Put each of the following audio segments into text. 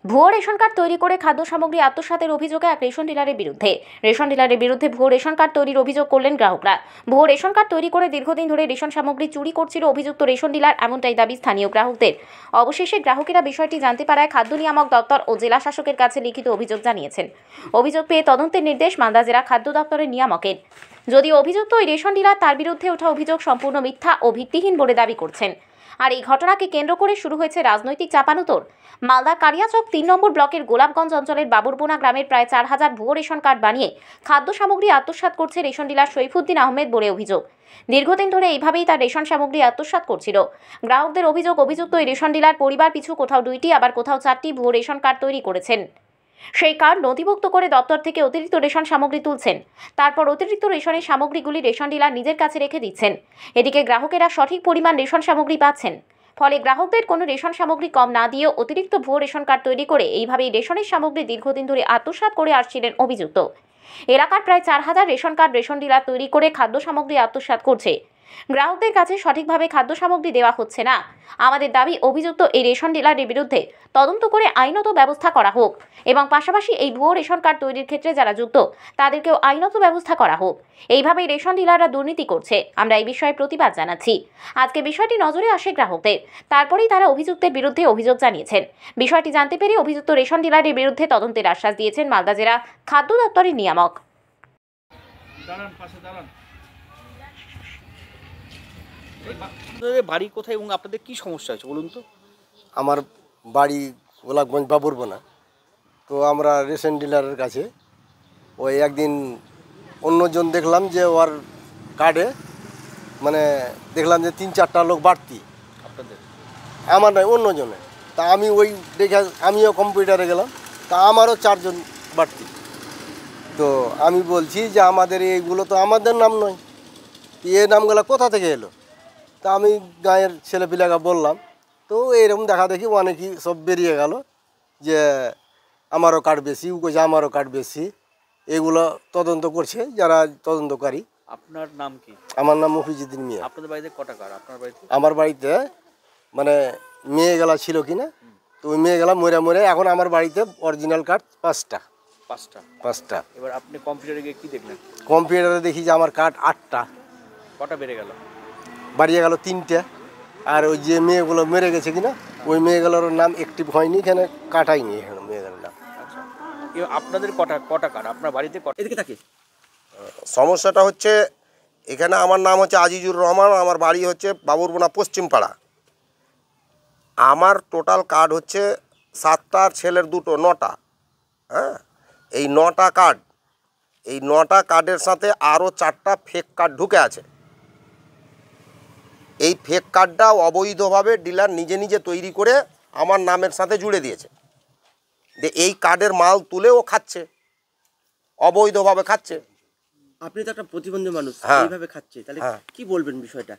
ভুয়ো ration card তৈরি করে খাদ্য সামগ্রী আত্মসাতের অভিযোগে এক রেশন ডিলারের বিরুদ্ধে ভুয়ো রেশন কার্ড তৈরির অভিযোগ করলেন গ্রাহকরা। ভুয়ো রেশন কার্ড তৈরি করে দীর্ঘদিন ধরে রেশন সামগ্রী চুরি করছিল অভিযুক্ত রেশন ডিলার, এমনটাই দাবি স্থানীয় গ্রাহকদের। অবশেষে গ্রাহকেরা বিষয়টি জানতে পারায় খাদ্য নিয়ামক দপ্তর ও জেলা শাসকের কাছে লিখিত অভিযোগ জানিয়েছেন। অভিযোগ পেয়ে তদন্তের নির্দেশ মালদা জেলা খাদ্য দপ্তরের নিয়ামকের। যদিও অভিযুক্ত ওই রেশন ডিলার তার বিরুদ্ধে ওঠা অভিযোগ সম্পূর্ণ মিথ্যা ও ভিত্তিহীন বলে দাবি করছেন। আর এই ঘটনাকে কেন্দ্র করে শুরু হয়েছে রাজনৈতিক চাপানুতোর। মালদার কালিয়াচক ৩ নম্বর ব্লকের গোলাপগঞ্জ অঞ্চলের বাবুরবোনা গ্রামের প্রায় ৪,০০০ ভুয়ো রেশন কার্ড বানিয়ে খাদ্য সামগ্রী আত্মসাৎ করছে রেশন ডিলার সৈফুদ্দিন আহমেদ বলে অভিযোগ। দীর্ঘদিন ধরে এইভাবেই তার রেশন সামগ্রী আত্মসাৎ করছিল। গ্রাহকদের অভিযোগ, অভিযুক্ত এই রেশন ডিলার পরিবার পিছু কোথাও ২টি আবার কোথাও ৪টি ভুয়ো রেশন কার্ড তৈরি করেছেন। সেই কার্ড নথিভুক্ত করে দপ্তর থেকে অতিরিক্ত রেশন সামগ্রী তুলছেন। তারপর অতিরিক্ত রেশনের সামগ্রীগুলি রেশন ডিলার নিজের কাছে রেখে দিচ্ছেন। এদিকে গ্রাহকেরা সঠিক পরিমাণ রেশন সামগ্রী পাচ্ছেন। ফলে গ্রাহকদের কোনো রেশন সামগ্রী কম না দিয়েও অতিরিক্ত ভুয়ো রেশন কার্ড তৈরি করে এইভাবেই রেশনের সামগ্রী দীর্ঘদিন ধরে আত্মসাৎ করে আসছিলেন অভিযুক্ত। এলাকার প্রায় ৪,০০০ রেশন কার্ড রেশন ডিলার তৈরি করে খাদ্য সামগ্রী আত্মসাৎ করছে। গ্রাহকদের কাছে সঠিকভাবে খাদ্য সামগ্রী দেওয়া হচ্ছে না। আমাদের দাবি, অভিযুক্ত এই রেশন ডিলারের বিরুদ্ধে তদন্ত করে আইনত ব্যবস্থা করা হোক এবং পাশাপাশি এই ভুয়ো রেশন কার্ড তৈরির ক্ষেত্রে যারা যুক্ত তাদেরকেও আইনত ব্যবস্থা করা হোক। এইভাবেই রেশন ডিলাররা দুর্নীতি করছে। আমরা এই বিষয়ে প্রতিবাদ জানাচ্ছি। আজকে বিষয়টি নজরে আসে গ্রাহকদের, তারপরেই তারা অভিযুক্তের বিরুদ্ধে অভিযোগ জানিয়েছেন। বিষয়টি জানতে পেরে অভিযুক্ত রেশন ডিলারের বিরুদ্ধে তদন্তের আশ্বাস দিয়েছেন মালদা জেলা খাদ্য দপ্তরের নিয়ামক। আপনাদের বাড়ি কোথায় এবং আপনাদের কি সমস্যা হয়েছে বলুন তো? আমার বাড়ি গোলাপগঞ্জ বাবুরবোনা। তো আমরা রেশন ডিলারের কাছে ওই একদিন অন্যজন দেখলাম যে ওর কার্ডে মানে দেখলাম যে ৩-৪টা লোক বাড়তি, আপনাদের আমার নয় অন্যজনে। তা আমি ওই দেখে আমিও কম্পিউটারে গেলাম, তা আমারও 4 জন বাড়তি। তো আমি বলছি যে আমাদের এইগুলো তো আমাদের নাম নয়, এই নামগুলো কোথা থেকে এলো? তা আমি গাঁয়ের ছেলেপিলাকে বললাম, তো এরকম দেখা দেখি অনেকই সব বেরিয়ে গেল যে আমারও কার্ড বেশি, ও কইছে আমারও কার্ড বেশি। এগুলো তদন্ত করছে যারা তদন্তকারী। আপনার নাম কি? আমার নাম মফিজুদ্দিন মিয়া। আপনাদের বাড়িতে কটা কার্ড আপনার বাড়িতে? আমার বাড়িতে মানে মেয়েগুলা ছিল কিনা, তো ওই মেয়েগুলা মরে মরে এখন আমার বাড়িতে অরিজিনাল কার্ড 5টা। এবার আপনি কম্পিউটারে গিয়ে কি দেখলেন? কম্পিউটারে দেখি যে আমার কার্ড 8টা। কটা বেড়ে গেল? বাড়িয়ে গেল 3টে। আর ওই যে মেয়েগুলো মেরে গেছে কিনা ওই মেয়েগুলোর নাম অ্যাক্টিভ হয়নি, এখানে কাটাইনি এখানে মেয়েগুলোর নাম। আচ্ছা, আপনাদের কটা কার্ড আপনার বাড়িতে? এদিকে থাকে সমস্যাটা হচ্ছে এখানে আমার নাম হচ্ছে আজিজুর রহমান, আমার বাড়ি হচ্ছে বাবুরবোনা পশ্চিমপাড়া। আমার টোটাল কার্ড হচ্ছে 7টার ছেলের 2টো, 9টা। হ্যাঁ, এই 9টা কার্ড, এই 9টা কার্ডের সাথে আরও 4টা ফেক কার্ড ঢুকে আছে। এই ফেক কার্ডটা অবৈধভাবে ডিলার নিজে নিজে তৈরি করে আমার নামের সাথে জুড়ে দিয়েছে। যে এই কার্ডের মাল তুলে ও খাচ্ছে, অবৈধভাবে খাচ্ছে। আপনি তো একটা প্রতিবন্ধী মানুষ, হ্যাঁ, এইভাবে খাচ্ছে, তাহলে হ্যাঁ, কি বলবেন বিষয়টা?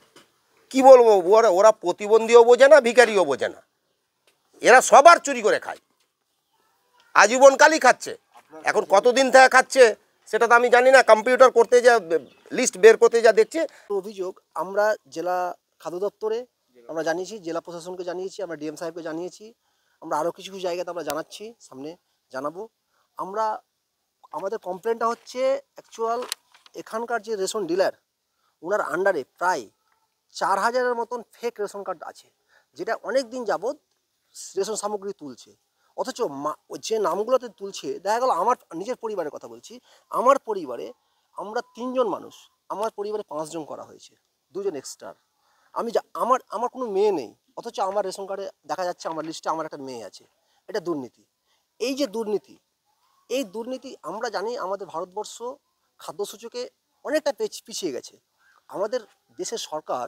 কি বলবো, ওরা প্রতিবন্ধীও বোঝে না, ভিখারিও বোঝে না, এরা সবার চুরি করে খায়, আজীবনকালই খাচ্ছে। এখন কতদিন থেকে খাচ্ছে সেটা তো আমি জানি না। কম্পিউটার করতে যা লিস্ট বের করতে যা দেখছে অভিযোগ আমরা জেলা খাদ্য দপ্তরে আমরা জানিয়েছি, জেলা প্রশাসনকে জানিয়েছি, আমরা ডিএম সাহেবকে জানিয়েছি, আমরা আরও কিছু কিছু জায়গাতে আমরা জানাচ্ছি, সামনে জানাবো। আমরা আমাদের কমপ্লেনটা হচ্ছে অ্যাকচুয়াল এখানকার যে রেশন ডিলার, ওনার আন্ডারে প্রায় 4,000-এর মতন ফেক রেশন কার্ড আছে, যেটা অনেক দিন যাবৎ রেশন সামগ্রী তুলছে। অথচ যে নামগুলোতে তুলছে, দেখা গেল আমার নিজের পরিবারের কথা বলছি, আমার পরিবারে আমরা 3 জন মানুষ, আমার পরিবারে 5 জন করা হয়েছে, 2 জন এক্সট্রা। আমি আমার কোনো মেয়ে নেই, অথচ আমার রেশন কার্ডে দেখা যাচ্ছে আমার লিস্টে আমার একটা মেয়ে আছে। এটা দুর্নীতি। এই যে দুর্নীতি, এই দুর্নীতি আমরা জানি আমাদের ভারতবর্ষ খাদ্য সূচকে অনেকটা পিছিয়ে গেছে। আমাদের দেশের সরকার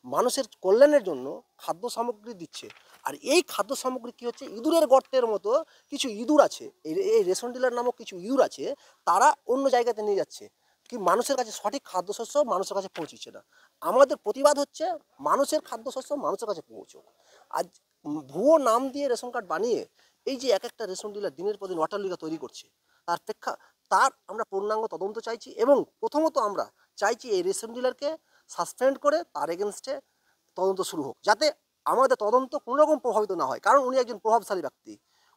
মানুষের কল্যাণের জন্য খাদ্য সামগ্রী দিচ্ছে, আর এই খাদ্য সামগ্রী কী হচ্ছে, ইঁদুরের গর্তের মতো কিছু ইঁদুর আছে, এই রেশন ডিলার নামক কিছু ইঁদুর আছে, তারা অন্য জায়গাতে নিয়ে যাচ্ছে, কি মানুষের কাছে সঠিক খাদ্যশস্য মানুষের কাছে পৌঁছচ্ছে না। আমাদের প্রতিবাদ হচ্ছে মানুষের খাদ্যশস্য মানুষের কাছে পৌঁছুক। আজ ভুয়ো নাম দিয়ে রেশন কার্ড বানিয়ে এই যে এক একটা রেশন ডিলার দিনের পর দিন ওয়াটার তৈরি করছে, তার আমরা পূর্ণাঙ্গ তদন্ত চাইছি। এবং প্রথমত আমরা চাইছি এই রেশন ডিলারকে সাসপেন্ড করে তার এগেনস্টে তদন্ত শুরু হোক, যাতে আমাদের তদন্ত কোনো রকম প্রভাবিত না হয়, কারণ উনি একজন প্রভাবশালী ব্যক্তি।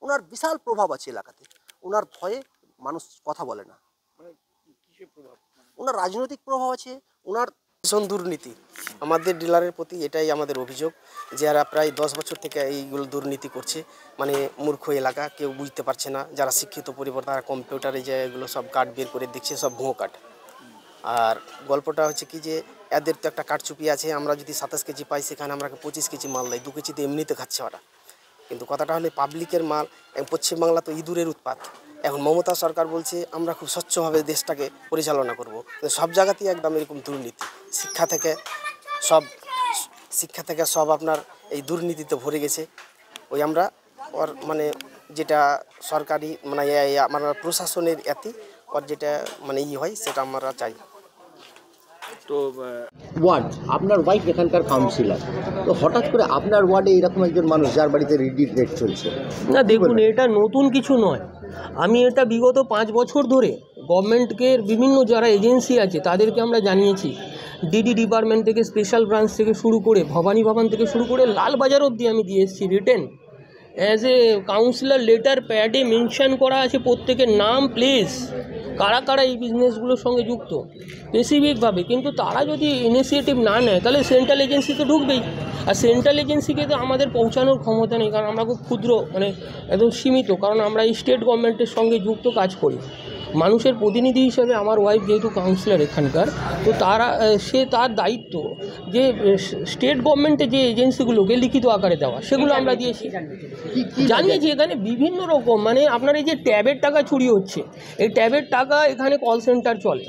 ওনার বিশাল প্রভাব আছে এলাকাতে, ওনার ভয়ে মানুষ কথা বলে না। ওনার রাজনৈতিক প্রভাব আছে, ওনার ভীষণ দুর্নীতি আমাদের ডিলারের প্রতি, এটাই আমাদের অভিযোগ যে এরা প্রায় 10 বছর থেকে এইগুলো দুর্নীতি করছে। মানে মূর্খ এলাকা, কেউ বুঝতে পারছে না। যারা শিক্ষিত পরিবার তারা কম্পিউটারে যে এগুলো সব কার্ড বের করে দেখছে, সব ভুয়ো কার্ড। আর গল্পটা হচ্ছে কি যে এদের তো একটা কারচুপি আছে, আমরা যদি 27 কেজি পাই সেখানে আমরা 25 কেজি মাল দেয়, 2 কেজিতে এমনিতে খাচ্ছে ওরা। কিন্তু কথাটা হলে পাবলিকের মাল, পশ্চিমবাংলা তো ইঁদুরের উৎপাত। এখন মমতা সরকার বলছে আমরা খুব স্বচ্ছভাবে দেশটাকে পরিচালনা করব, কিন্তু সব জায়গাতেই একদম এরকম দুর্নীতি। শিক্ষা থেকে সব আপনার এই দুর্নীতিতে ভরে গেছে। ওই আমরা ওর মানে যেটা সরকারি মানে আমার প্রশাসনের ওর যেটা মানে হয় সেটা আমরা চাই। তো ওয়ার্ড, আপনার ওয়াইফ এখানকার কাউন্সিলর, তো হঠাৎ করে আপনার ওয়ার্ডে এরকম একজন মানুষ যার বাড়িতে রেট চলছে। না দেখুন, এটা নতুন কিছু নয়। আমি এটা বিগত 5 বছর ধরে গভর্নমেন্টকে বিভিন্ন যারা এজেন্সি আছে তাদেরকে আমরা জানিয়েছি। ডিডি ডিপার্টমেন্ট থেকে, স্পেশাল ব্রাঞ্চ থেকে শুরু করে, ভবানী ভবন থেকে শুরু করে লালবাজার অবধি আমি দিয়ে এসেছি written. As a councillor letter প্যাডে মেনশন করা আছে প্রত্যেকের নাম, প্লেস, কারা কারা এই বিজনেসগুলোর সঙ্গে যুক্ত স্পেসিফিকভাবে। কিন্তু তারা যদি ইনিশিয়েটিভ না নেয় তাহলে সেন্ট্রাল এজেন্সি তো ঢুকবেই। আর সেন্ট্রাল এজেন্সিকে তো আমাদের পৌঁছানোর ক্ষমতা নেই, কারণ আমরা খুব ক্ষুদ্র, মানে একদম সীমিত, কারণ আমরা এই স্টেট গভর্নমেন্টের সঙ্গে যুক্ত কাজ করি। মানুষের প্রতিনিধি হিসেবে আমার ওয়াইফ যেহেতু কাউন্সিলর এখানকার, তো তার দায়িত্ব যে স্টেট গভর্নমেন্টের যে এজেন্সিগুলোকে লিখিত আকারে দেওয়া, সেগুলো আমরা দিয়েছি, জানিয়েছি। এখানে বিভিন্ন রকম, মানে আপনার এই যে ট্যাবের টাকা চুরি হচ্ছে, এই ট্যাবের টাকা এখানে কল সেন্টার চলে।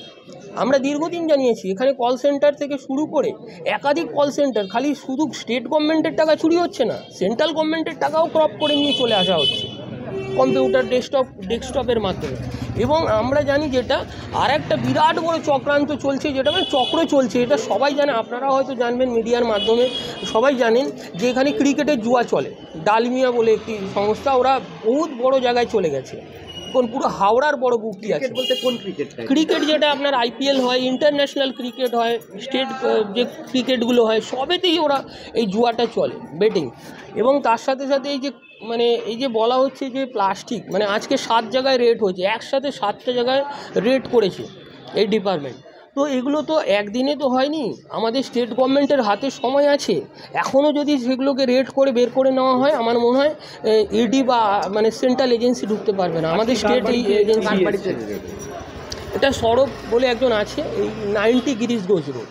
আমরা দীর্ঘদিন জানিয়েছি, এখানে কল সেন্টার থেকে শুরু করে একাধিক কল সেন্টার, খালি শুধু স্টেট গভর্নমেন্টের টাকা চুরি হচ্ছে না, সেন্ট্রাল গভর্নমেন্টের টাকাও ক্রপ করে নিয়ে চলে আসা হচ্ছে কম্পিউটার ডেস্কটপের মাধ্যমে। এবং আমরা জানি যেটা আর একটা বিরাট বড় চক্রান্ত চলছে, যেটা মানে চক্র চলছে, এটা সবাই জানে, আপনারা হয়তো জানবেন মিডিয়ার মাধ্যমে, সবাই জানেন যে এখানে ক্রিকেটের জুয়া চলে। ডালমিয়া বলে একটি সংস্থা, ওরা বহুত বড় জায়গায় চলে গেছে, পুরো হাওড়ার বড় বুকটি আছে। বলতে কোন ক্রিকেট? ক্রিকেট যেটা আপনার IPL হয়, ইন্টারন্যাশনাল ক্রিকেট হয়, স্টেট যে ক্রিকেটগুলো হয়, সবেতেই ওরা এই জুয়াটা চলে, বেটিং। এবং তার সাথে সাথে এই যে বলা হচ্ছে যে প্লাস্টিক, মানে আজকে 7 জায়গায় রেড হয়েছে, একসাথে 7টা জায়গায় রেড করেছে এই ডিপার্টমেন্ট। তো এগুলো তো একদিনে তো হয়নি, আমাদের স্টেট গভর্নমেন্টের হাতে সময় আছে। এখনও যদি সেগুলোকে রেড করে বের করে নেওয়া হয়, আমার মনে হয় ইডি বা মানে সেন্ট্রাল এজেন্সি ঢুকতে পারবে না। আমাদের স্টেট এই এজেন্সি, এটা সৌরভ বলে একজন আছে, এই 90 গিরিশ ঘোষ রোড।